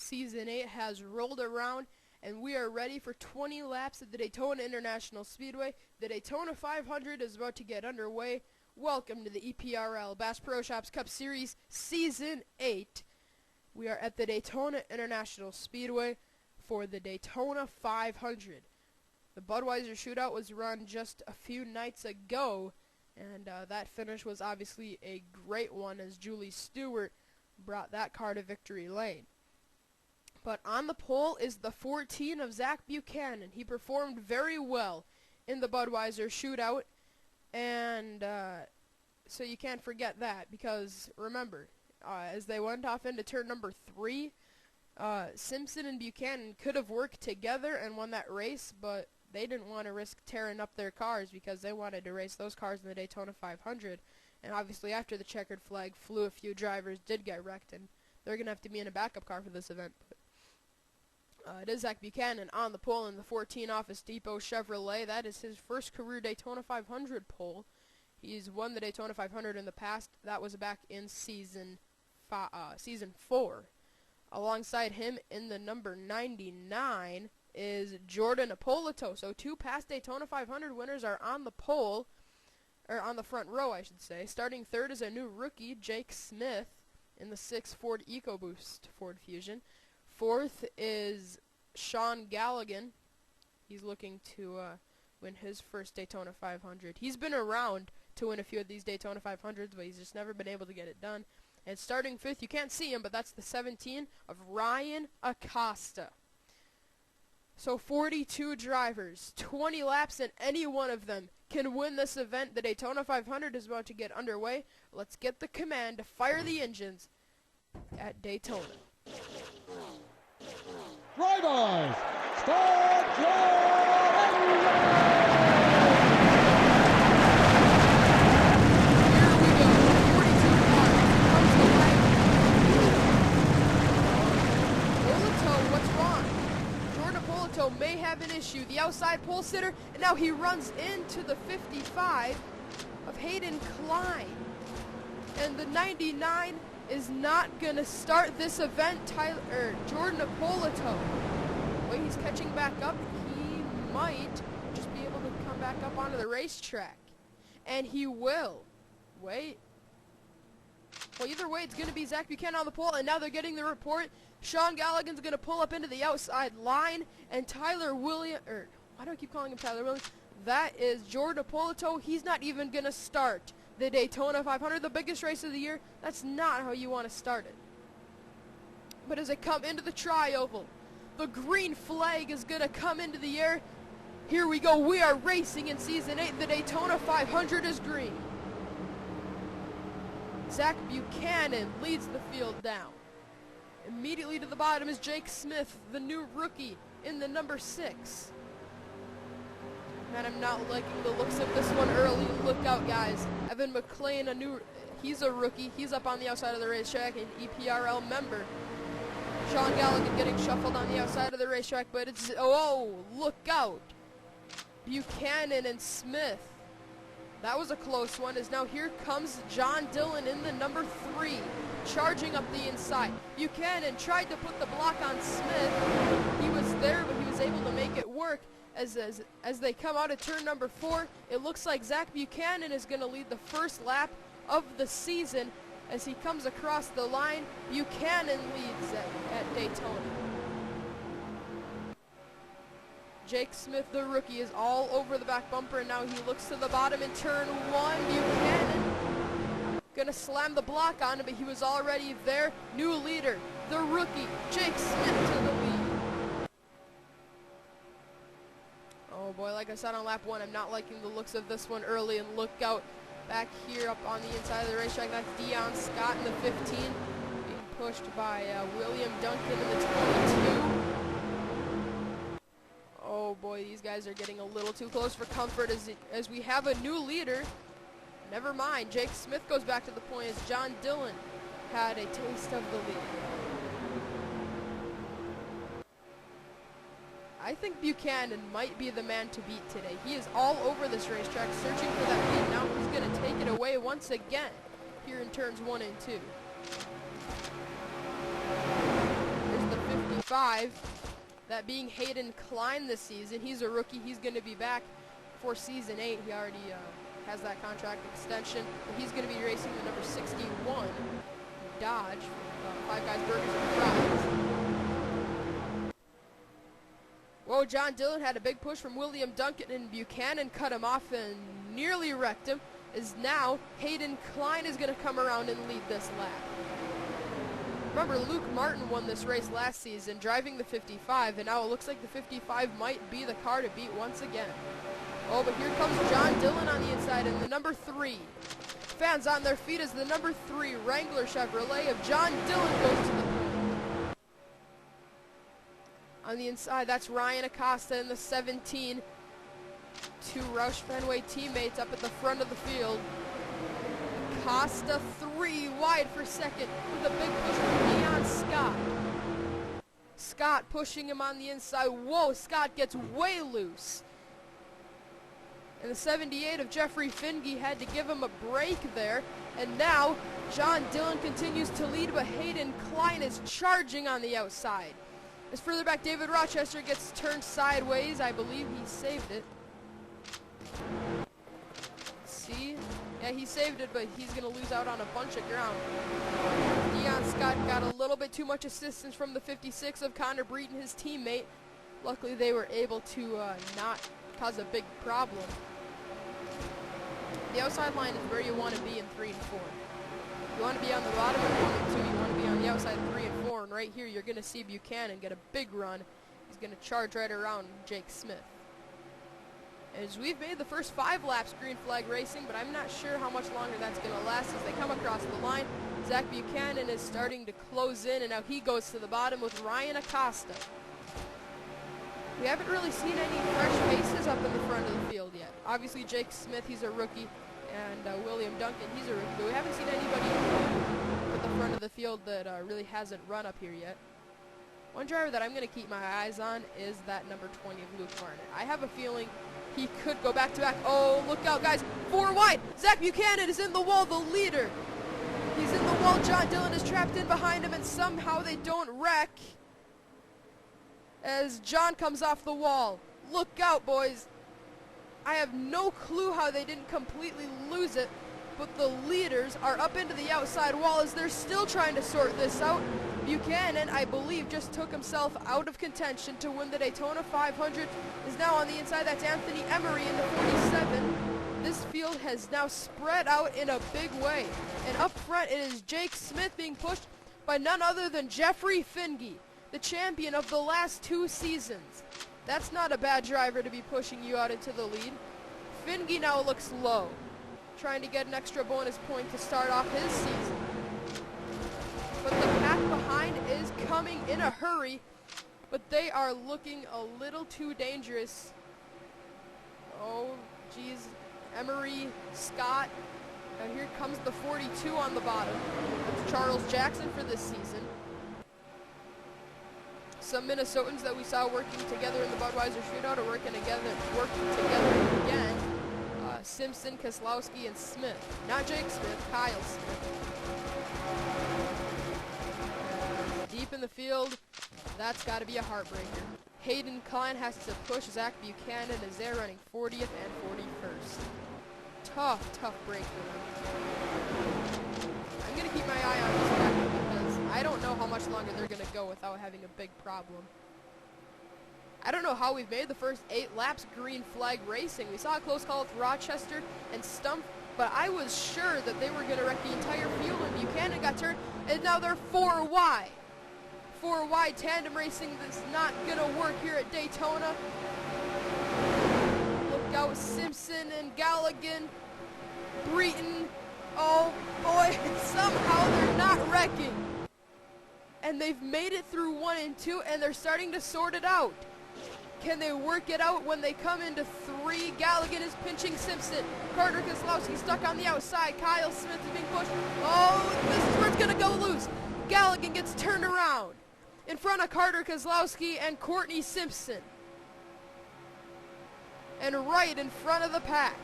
Season 8 has rolled around, and we are ready for 20 laps at the Daytona International Speedway. The Daytona 500 is about to get underway. Welcome to the EPRL Bass Pro Shops Cup Series Season 8. We are at the Daytona International Speedway for the Daytona 500. The Budweiser shootout was run just a few nights ago, and that finish was obviously a great one as Julie Stewart brought that car to victory lane. But on the pole is the 14 of Zach Buchanan. He performed very well in the Budweiser shootout, and so you can't forget that, because remember, as they went off into turn number 3, Simpson and Buchanan could have worked together and won that race, but they didn't want to risk tearing up their cars because they wanted to race those cars in the Daytona 500. And obviously after the checkered flag flew, a few drivers did get wrecked, and they're going to have to be in a backup car for this event. But, it is Zach Buchanan on the pole in the 14 Office Depot Chevrolet. That is his first career Daytona 500 pole. He's won the Daytona 500 in the past. That was back in season 4. Alongside him in the number 99 is Jordan Ippolito. So two past Daytona 500 winners are on the pole, or on the front row, I should say. Starting third is a new rookie, Jake Smith, in the 6 Ford EcoBoost Ford Fusion. Fourth is Sean Galligan. He's looking to win his first Daytona 500. He's been around to win a few of these Daytona 500s, but he's just never been able to get it done. And starting fifth, you can't see him, but that's the 17 of Ryan Acosta. So 42 drivers, 20 laps, and any one of them can win this event. The Daytona 500 is about to get underway. Let's get the command to fire the engines at Daytona. Drivers, start your engines! May have an issue. The outside pole sitter, and now he runs into the 55 of Hayden Klein. And the 99 is not going to start this event. Jordan Ippolito. The way he's catching back up, he might just be able to come back up onto the racetrack. And he will. Wait. Well, either way, it's going to be Zach Buchanan on the pole, and now they're getting the report. Sean Galligan's going to pull up into the outside line, and Tyler Williams, why do I keep calling him Tyler Williams? That is Jordan Ippolito. He's not even going to start the Daytona 500, the biggest race of the year. That's not how you want to start it. But as they come into the tri-oval, the green flag is going to come into the air. Here we go. We are racing in Season 8. The Daytona 500 is green. Zach Buchanan leads the field down. Immediately to the bottom is Jake Smith, the new rookie, in the number 6. Man, I'm not liking the looks of this one early. Look out, guys. Evan McLean, he's a rookie. He's up on the outside of the racetrack, an EPRL member. Sean Galligan getting shuffled on the outside of the racetrack, but it's, oh, look out. Buchanan and Smith. That was a close one, as now here comes John Dillon in the number 3, charging up the inside. Buchanan tried to put the block on Smith. He was there, but he was able to make it work. As they come out of turn number 4, it looks like Zach Buchanan is going to lead the first lap of the season. As he comes across the line, Buchanan leads at Daytona. Jake Smith, the rookie, is all over the back bumper, and now he looks to the bottom in turn 1. Buchanan gonna slam the block on him, but he was already there. New leader, the rookie, Jake Smith to the lead. Oh boy, like I said on lap 1, I'm not liking the looks of this one early, and look out back here up on the inside of the racetrack. That's Dion Scott in the 15, being pushed by William Duncan in the 22. Oh boy, these guys are getting a little too close for comfort as we have a new leader. Never mind, Jake Smith goes back to the point as John Dillon had a taste of the lead. I think Buchanan might be the man to beat today. He is all over this racetrack searching for that lead. Now he's going to take it away once again here in turns 1 and 2. There's the 55, that being Hayden Klein this season. He's a rookie. He's going to be back for Season 8. He already has that contract extension. But he's going to be racing the number 61 Dodge, Five Guys Burgers and Fries. Whoa, John Dillon had a big push from William Duncan, and Buchanan cut him off and nearly wrecked him. Is now Hayden Klein is going to come around and lead this lap. Remember, Luke Martin won this race last season driving the 55, and now it looks like the 55 might be the car to beat once again. Oh, but here comes John Dillon on the inside and the number 3. Fans on their feet as the number 3 Wrangler Chevrolet of John Dillon goes to the point. On the inside, that's Ryan Acosta in the 17. 2 Roush Fenway teammates up at the front of the field. Acosta 3 wide for second with a big push from Leon Scott. Scott pushing him on the inside. Whoa, Scott gets way loose. And the 78 of Jeffrey Finge had to give him a break there. And now John Dillon continues to lead, but Hayden Klein is charging on the outside. As further back, David Rochester gets turned sideways. I believe he saved it. Let's see. Yeah, he saved it, but he's going to lose out on a bunch of ground. Leon Scott got a little bit too much assistance from the 56 of Connor Breton, his teammate. Luckily, they were able to not cause a big problem. The outside line is where you want to be in 3 and 4. You want to be on the bottom of 1 and 2. You want to be on the outside 3 and 4. And right here, you're going to see Buchanan get a big run. He's going to charge right around Jake Smith. As we've made the first 5 laps green flag racing, but I'm not sure how much longer that's going to last as they come across the line. Zach Buchanan is starting to close in, and now he goes to the bottom with Ryan Acosta. We haven't really seen any fresh faces up in the front of the field yet. Obviously, Jake Smith, he's a rookie, and William Duncan, he's a rookie, but we haven't seen anybody at the front of the field that really hasn't run up here yet. One driver that I'm going to keep my eyes on is that number 20 of Luke Martin. I have a feeling he could go back-to-back. Oh, look out, guys. 4 wide. Zach Buchanan is in the wall, the leader. He's in the wall. John Dillon is trapped in behind him, and somehow they don't wreck as John comes off the wall. Look out, boys. I have no clue how they didn't completely lose it, but the leaders are up into the outside wall as they're still trying to sort this out. Buchanan, I believe, just took himself out of contention to win the Daytona 500. Is now on the inside. That's Anthony Emery in the 47. This field has now spread out in a big way. And up front, it is Jake Smith being pushed by none other than Jeffrey Finge, the champion of the last 2 seasons. That's not a bad driver to be pushing you out into the lead. Finge now looks low, trying to get an extra bonus point to start off his season. But the pack behind is coming in a hurry, but they are looking a little too dangerous. Oh, geez. Emery, Scott. And here comes the 42 on the bottom. That's Charles Jackson for this season. Some Minnesotans that we saw working together in the Budweiser Shootout are working together again. Simpson, Keselowski, and Smith. Not Jake Smith, Kyle Smith. Deep in the field, that's got to be a heartbreaker. Hayden Klein has to push Zach Buchanan as they're running 40th and 41st. Tough break for them. I'm going to keep my eye on this back because I don't know how much longer they're going to go without having a big problem. I don't know how we've made the first 8 laps green flag racing. We saw a close call with Rochester and Stump, but I was sure that they were going to wreck the entire field, and Buchanan got turned, and now they're 4 wide. 4 wide tandem racing that's not going to work here at Daytona. Look out, Simpson and Galligan, Breton. Oh boy, somehow they're not wrecking. And they've made it through 1 and 2, and they're starting to sort it out. Can they work it out when they come into 3? Galligan is pinching Simpson. Carter Keselowski stuck on the outside. Kyle Smith is being pushed. Oh, this is where it's going to go loose. Galligan gets turned around in front of Carter Keselowski and Courtney Simpson. And right in front of the pack.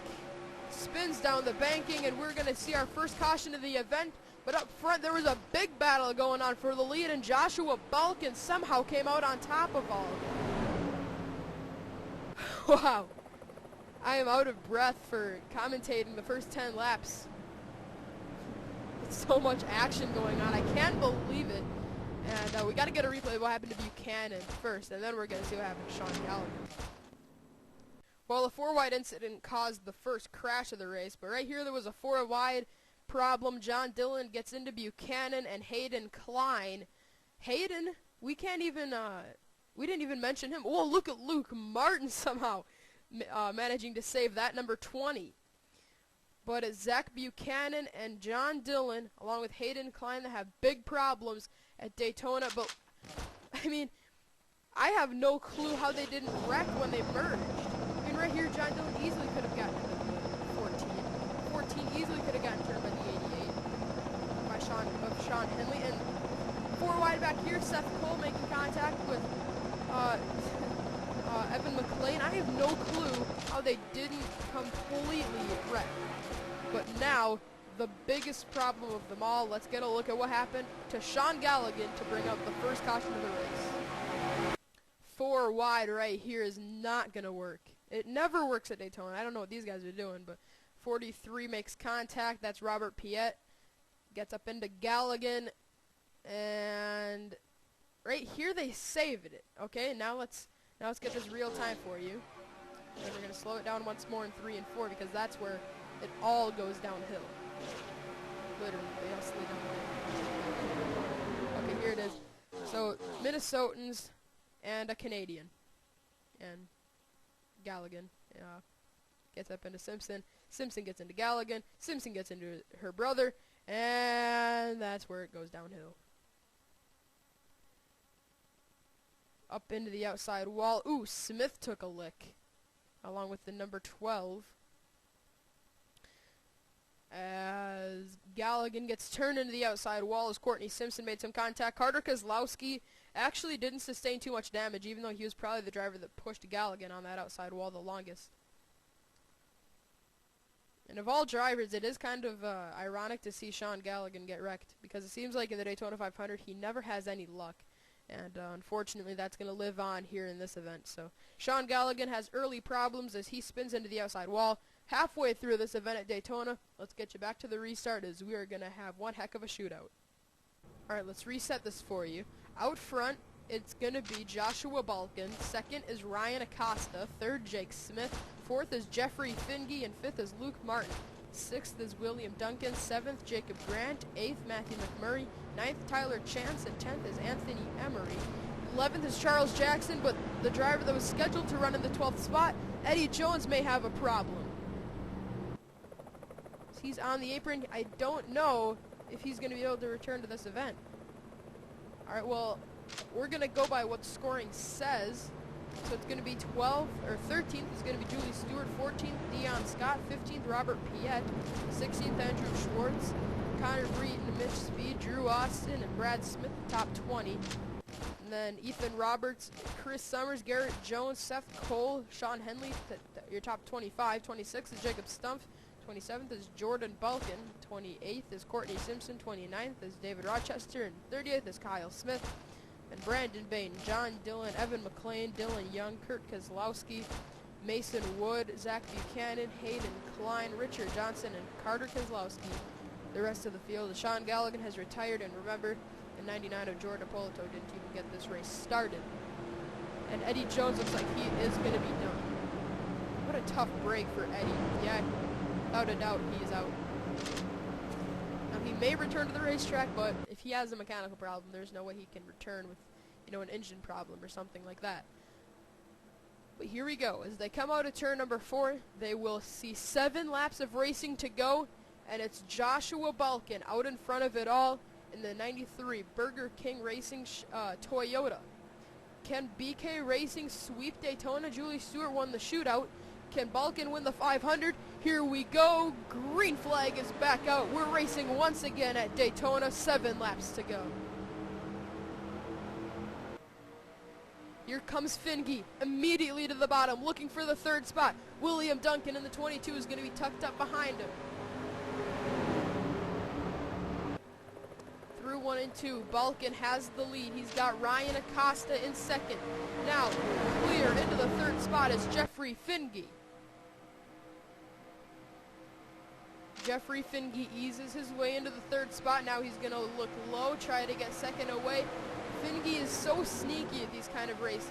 Spins down the banking, and we're going to see our first caution of the event. But up front, there was a big battle going on for the lead, and Joshua Balkin somehow came out on top of all of them. Wow. I am out of breath for commentating the first 10 laps. So much action going on. I can't believe it. And we got to get a replay of what happened to Buchanan first, and then we're going to see what happened to Sean Gallagher. Well, a 4-wide incident caused the first crash of the race, but right here there was a 4-wide problem. John Dillon gets into Buchanan and Hayden Klein. Hayden, we didn't even mention him. Oh, look at Luke Martin somehow managing to save that, number 20. But it's Zach Buchanan and John Dillon, along with Hayden Klein, that have big problems at Daytona. But, I mean, I have no clue how they didn't wreck when they merged. I mean, right here, John Dillon easily could have gotten to the 14. 14 easily could have gotten turned by the 88 by Sean Henley. And 4 wide back here, Seth Cole making contact with Evan McLean. I have no clue how they didn't completely wreck. But now, the biggest problem of them all, let's get a look at what happened to Sean Gallagher to bring up the first caution of the race. 4 wide right here is not going to work. It never works at Daytona. I don't know what these guys are doing, but 43 makes contact. That's Robert Piet. Gets up into Gallagher, and right here they saved it. Okay, now let's get this real time for you. And we're going to slow it down once more in 3 and 4 because that's where it all goes downhill. Literally, they all slid downhill. Okay, here it is. So, Minnesotans and a Canadian. And Gallagher gets up into Simpson. Simpson gets into Gallagher. Simpson gets into her brother. And that's where it goes downhill. Up into the outside wall. Ooh, Smith took a lick. Along with the number 12. As Gallagher gets turned into the outside wall as Courtney Simpson made some contact. Carter Kozlowski actually didn't sustain too much damage, even though he was probably the driver that pushed Gallagher on that outside wall the longest. And of all drivers, it is kind of ironic to see Sean Gallagher get wrecked, because it seems like in the Daytona 500 he never has any luck. And unfortunately that's going to live on here in this event. So Sean Gallagher has early problems as he spins into the outside wall. Halfway through this event at Daytona, let's get you back to the restart as we are going to have one heck of a shootout. Alright, let's reset this for you. Out front, it's going to be Joshua Balkin. Second is Ryan Acosta. Third, Jake Smith. Fourth is Jeffrey Finge. And fifth is Luke Martin. Sixth is William Duncan. Seventh, Jacob Grant. Eighth, Matthew McMurray. Ninth, Tyler Chance. And 10th is Anthony Emery. 11th is Charles Jackson, but the driver that was scheduled to run in the 12th spot, Eddie Jones, may have a problem. He's on the apron. I don't know if he's going to be able to return to this event. Alright, well, we're going to go by what scoring says. So it's going to be 12th, or 13th is going to be Julie Stewart, 14th, Dion Scott, 15th, Robert Piet, 16th, Andrew Schwartz, Connor Breton, Mitch Speed, Drew Austin, and Brad Smith, top 20. And then Ethan Roberts, Chris Summers, Garrett Jones, Seth Cole, Sean Henley, your top 25. 26th is Jacob Stumpf. 27th is Jordan Balkin. 28th is Courtney Simpson. 29th is David Rochester. And 30th is Kyle Smith. And Brandon Bain, John Dillon, Evan McLean, Dylan Young, Kurt Kozlowski, Mason Wood, Zach Buchanan, Hayden Klein, Richard Johnson, and Carter Kozlowski. The rest of the field is Sean Gallagher has retired, and remember, in 99 of Jordan Polito didn't even get this race started. And Eddie Jones looks like he is going to be done. What a tough break for Eddie. Yeah, without a doubt, he is out. Now, he may return to the racetrack, but if he has a mechanical problem, there's no way he can return with, an engine problem or something like that. But here we go. As they come out of turn number 4, they will see 7 laps of racing to go, and it's Joshua Balkin out in front of it all in the 93 Burger King Racing Toyota. Can BK Racing sweep Daytona? Julie Stewart won the shootout. Can Balkin win the 500? Here we go. Green flag is back out. We're racing once again at Daytona. 7 laps to go. Here comes Finge, immediately to the bottom, looking for the 3rd spot. William Duncan in the 22 is going to be tucked up behind him. and 2. Balkin has the lead. He's got Ryan Acosta in second. Now, clear into the third spot is Jeffrey Finge. Jeffrey Finge eases his way into the third spot. Now he's going to look low, try to get second away. Finge is so sneaky at these kind of races.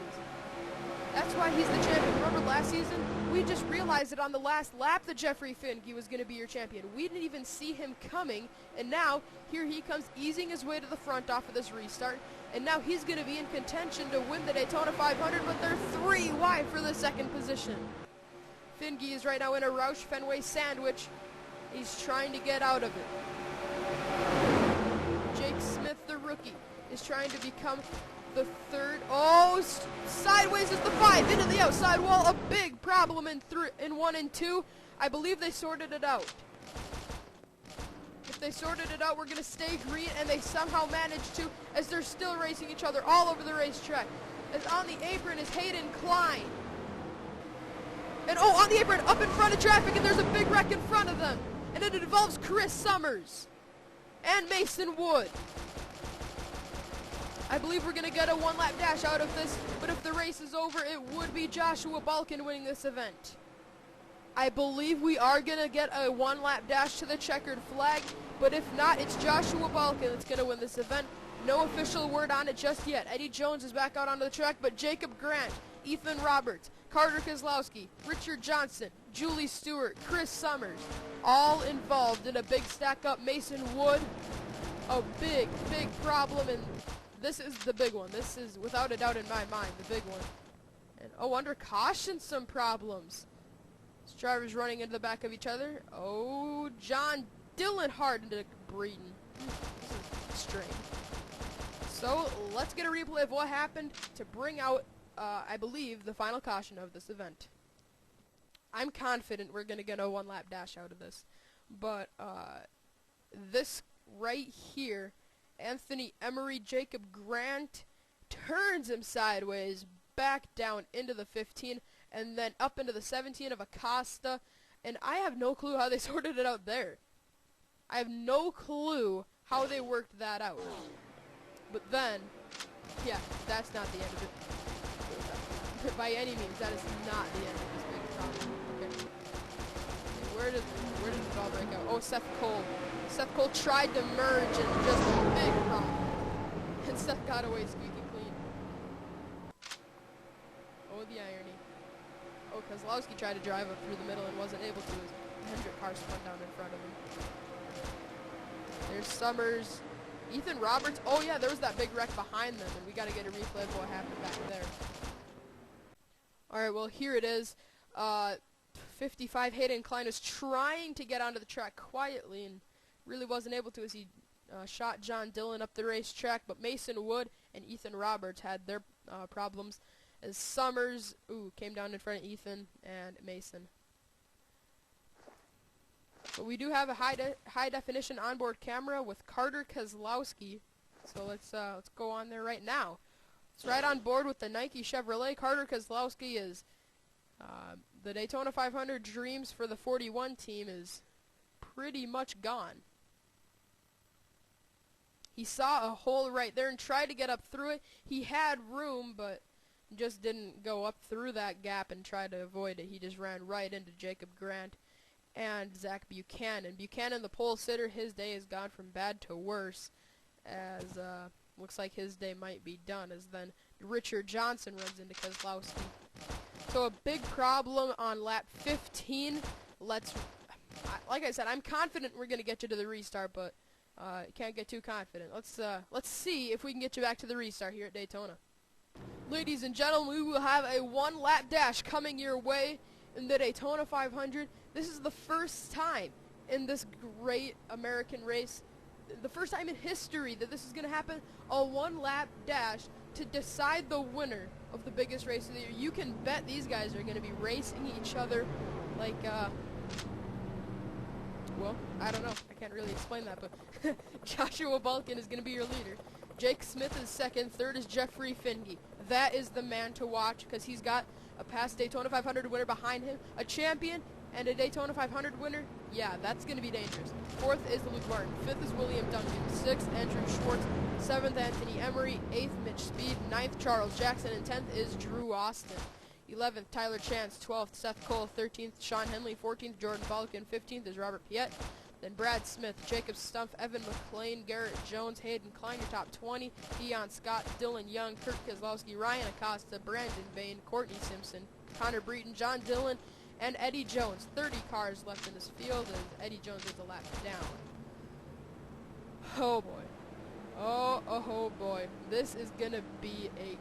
That's why he's the champion. Remember last season? We just realized it on the last lap that Jeffrey Finge was going to be your champion. We didn't even see him coming, and now here he comes easing his way to the front off of this restart, and now he's going to be in contention to win the Daytona 500, but they're 3 wide for the second position. Finge is right now in a Roush Fenway sandwich. He's trying to get out of it. Jake Smith, the rookie, is trying to become the third. Oh, sideways is the 5 into the outside wall. A big problem in 1 and 2. I believe they sorted it out. If they sorted it out, we're going to stay green, and they somehow managed to, as they're still racing each other all over the racetrack. As on the apron is Hayden Klein. And oh, on the apron, up in front of traffic, and there's a big wreck in front of them. And it involves Chris Summers and Mason Wood. I believe we're going to get a 1-lap dash out of this, but if the race is over, it would be Joshua Balkin winning this event. I believe we are going to get a 1-lap dash to the checkered flag, but if not, it's Joshua Balkin that's going to win this event. No official word on it just yet. Eddie Jones is back out onto the track, but Jacob Grant, Ethan Roberts, Carter Kozlowski, Richard Johnson, Julie Stewart, Chris Summers, all involved in a big stack-up. Mason Wood, a big, big problem, and this is the big one. This is, without a doubt in my mind, the big one. And, oh, under caution, some problems. These drivers running into the back of each other. Oh, John Dillon hard into Breeden. This is strange. So, let's get a replay of what happened to bring out, I believe, the final caution of this event. I'm confident we're going to get a 1-lap dash out of this. But, this right here, Anthony Emery, Jacob Grant turns him sideways, back down into the 15, and then up into the 17 of Acosta. And I have no clue how they sorted it out there. I have no clue how they worked that out. But then, yeah, that's not the end of it. By any means, that is not the end of this big problem. Okay. Where did it all break out? Oh, Seth Cole. Seth Cole tried to merge and just a big problem. And Seth got away squeaky clean. Oh, the irony. Oh, Kozlowski tried to drive up through the middle and wasn't able to. His Hendrick car spun down in front of him. There's Summers. Ethan Roberts. Oh, yeah, there was that big wreck behind them, and we got to get a replay of what happened back there. All right, well, here it is. 55 Hayden Klein is trying to get onto the track quietly and really wasn't able to as he shot John Dillon up the racetrack, but Mason Wood and Ethan Roberts had their problems as Summers came down in front of Ethan and Mason. But we do have a high definition onboard camera with Carter Kozlowski, so let's go on there right now. It's right on board with the Nike Chevrolet. Carter Kozlowski is the Daytona 500 dreams for the 41 team is pretty much gone. He saw a hole right there and tried to get up through it. He had room, but just didn't go up through that gap and try to avoid it. He just ran right into Jacob Grant and Zach Buchanan. Buchanan, the pole sitter, his day has gone from bad to worse, as looks like his day might be done, as then Richard Johnson runs into Kozlowski. So a big problem on lap 15. Like I said, I'm confident we're going to get you to the restart, but can't get too confident. Let's see if we can get you back to the restart here at Daytona. Ladies and gentlemen, we will have a 1-lap dash coming your way in the Daytona 500. This is the first time in this great American race, the first time in history that this is going to happen, a 1-lap dash to decide the winner of the biggest race of the year. You can bet these guys are going to be racing each other like, well, I don't know. I can't really explain that, but Joshua Balkin is going to be your leader. Jake Smith is second. Third is Jeffrey Finge. That is the man to watch because he's got a past Daytona 500 winner behind him, a champion, And a Daytona 500 winner? Yeah, that's going to be dangerous. 4th is Luke Martin. 5th is William Duncan. 6th, Andrew Schwartz. 7th, Anthony Emery. 8th, Mitch Speed. 9th, Charles Jackson. And 10th is Drew Austin. 11th, Tyler Chance. 12th, Seth Cole. 13th, Sean Henley. 14th, Jordan Balkin. 15th is Robert Piet. Then Brad Smith, Jacob Stumpf, Evan McLean, Garrett Jones, Hayden Klein, your top 20. Deion Scott, Dylan Young, Kurt Kozlowski, Ryan Acosta, Brandon Bain, Courtney Simpson, Connor Breton, John Dillon, and Eddie Jones. 30 cars left in this field as Eddie Jones is a lap down. Oh boy. Oh boy. This is gonna be a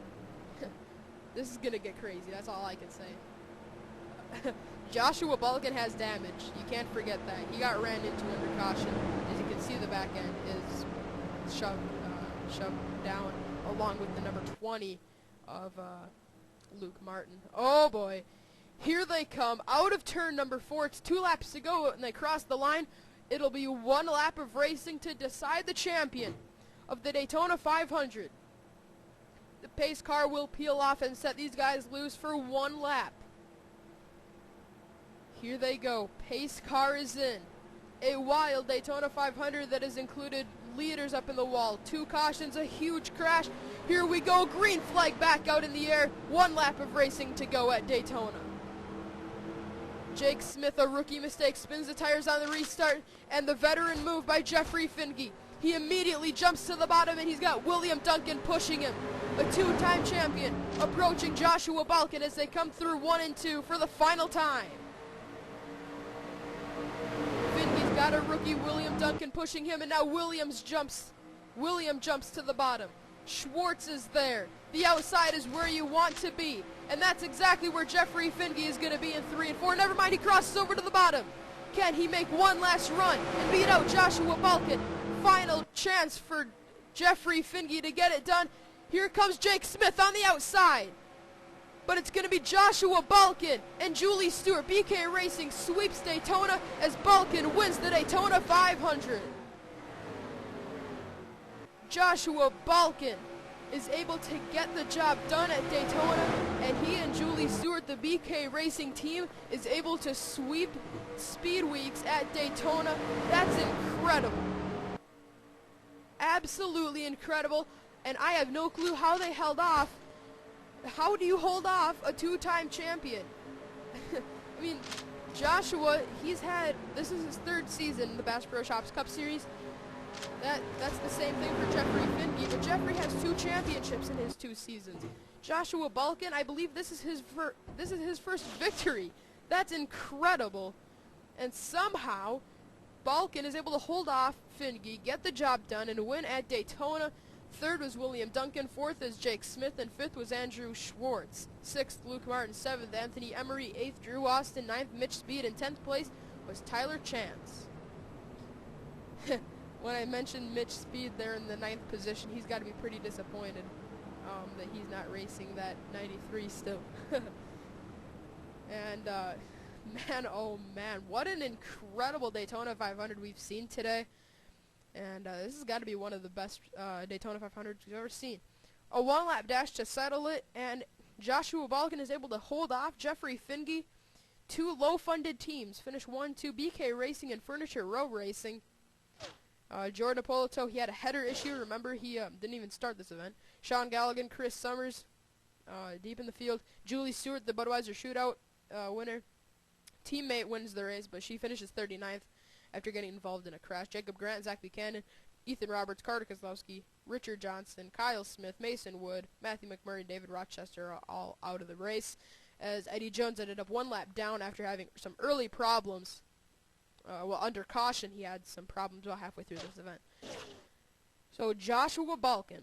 this is gonna get crazy. That's all I can say. Joshua Balkin has damage. You can't forget that. He got ran into under caution. As you can see, the back end is shoved down along with the number 20 of Luke Martin. Oh boy. Here they come out of turn number 4. It's 2 laps to go and they cross the line. It'll be 1 lap of racing to decide the champion of the Daytona 500. The pace car will peel off and set these guys loose for 1 lap. Here they go. Pace car is in. A wild Daytona 500 that has included leaders up in the wall. 2 cautions, a huge crash. Here we go. Green flag back out in the air. 1 lap of racing to go at Daytona. Jake Smith, a rookie mistake, spins the tires on the restart, and the veteran move by Jeffrey Finge. He immediately jumps to the bottom, and he's got William Duncan pushing him. A 2-time champion approaching Joshua Balkin as they come through 1 and 2 for the final time. Finge's got a rookie, William Duncan, pushing him, and now William jumps to the bottom. Schwartz is there. The outside is where you want to be, and that's exactly where Jeffrey Finge is going to be in 3 and 4. Never mind, he crosses over to the bottom. Can he make one last run and beat out Joshua Balkin? Final chance for Jeffrey Finge to get it done. Here comes Jake Smith on the outside. But it's going to be Joshua Balkin and Julie Stewart. BK Racing sweeps Daytona as Balkin wins the Daytona 500. Joshua Balkin is able to get the job done at Daytona, and he and Julie Stewart, the BK Racing team, is able to sweep Speed Weeks at Daytona. That's incredible. Absolutely incredible, and I have no clue how they held off. How do you hold off a 2-time champion? I mean, Joshua, this is his 3rd season in the Bass Pro Shops Cup Series. That's the same thing for Jeffrey Finge, but Jeffrey has 2 championships in his 2 seasons. Joshua Balkin, I believe this is his first victory. That's incredible. And somehow, Balkin is able to hold off Finge, get the job done, and win at Daytona. 3rd was William Duncan, 4th is Jake Smith, and 5th was Andrew Schwartz. 6th, Luke Martin, 7th, Anthony Emery, 8th, Drew Austin, 9th, Mitch Speed, and 10th place was Tyler Chance. When I mentioned Mitch Speed there in the 9th position, he's got to be pretty disappointed that he's not racing that 93 still. And man, oh man, what an incredible Daytona 500 we've seen today. And this has got to be one of the best Daytona 500s we've ever seen. A 1-lap dash to settle it, and Joshua Balkin is able to hold off Jeffrey Finge. 2 low-funded teams finish 1-2, BK Racing and Furniture Row Racing. Jordan Apolito, he had a header issue. Remember, he didn't even start this event. Sean Galligan, Chris Summers, deep in the field. Julie Stewart, the Budweiser Shootout winner. Teammate wins the race, but she finishes 39th after getting involved in a crash. Jacob Grant, Zach Buchanan, Ethan Roberts, Carter Kozlowski, Richard Johnson, Kyle Smith, Mason Wood, Matthew McMurray, David Rochester are all out of the race, as Eddie Jones ended up 1 lap down after having some early problems. Under caution, he had some problems about halfway through this event. So Joshua Balkin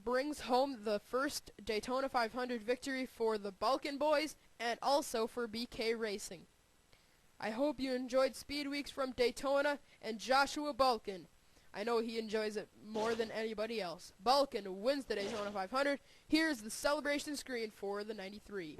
brings home the first Daytona 500 victory for the Balkin boys and also for BK Racing. I hope you enjoyed Speed Weeks from Daytona and Joshua Balkin. I know he enjoys it more than anybody else. Balkin wins the Daytona 500. Here's the celebration screen for the 93.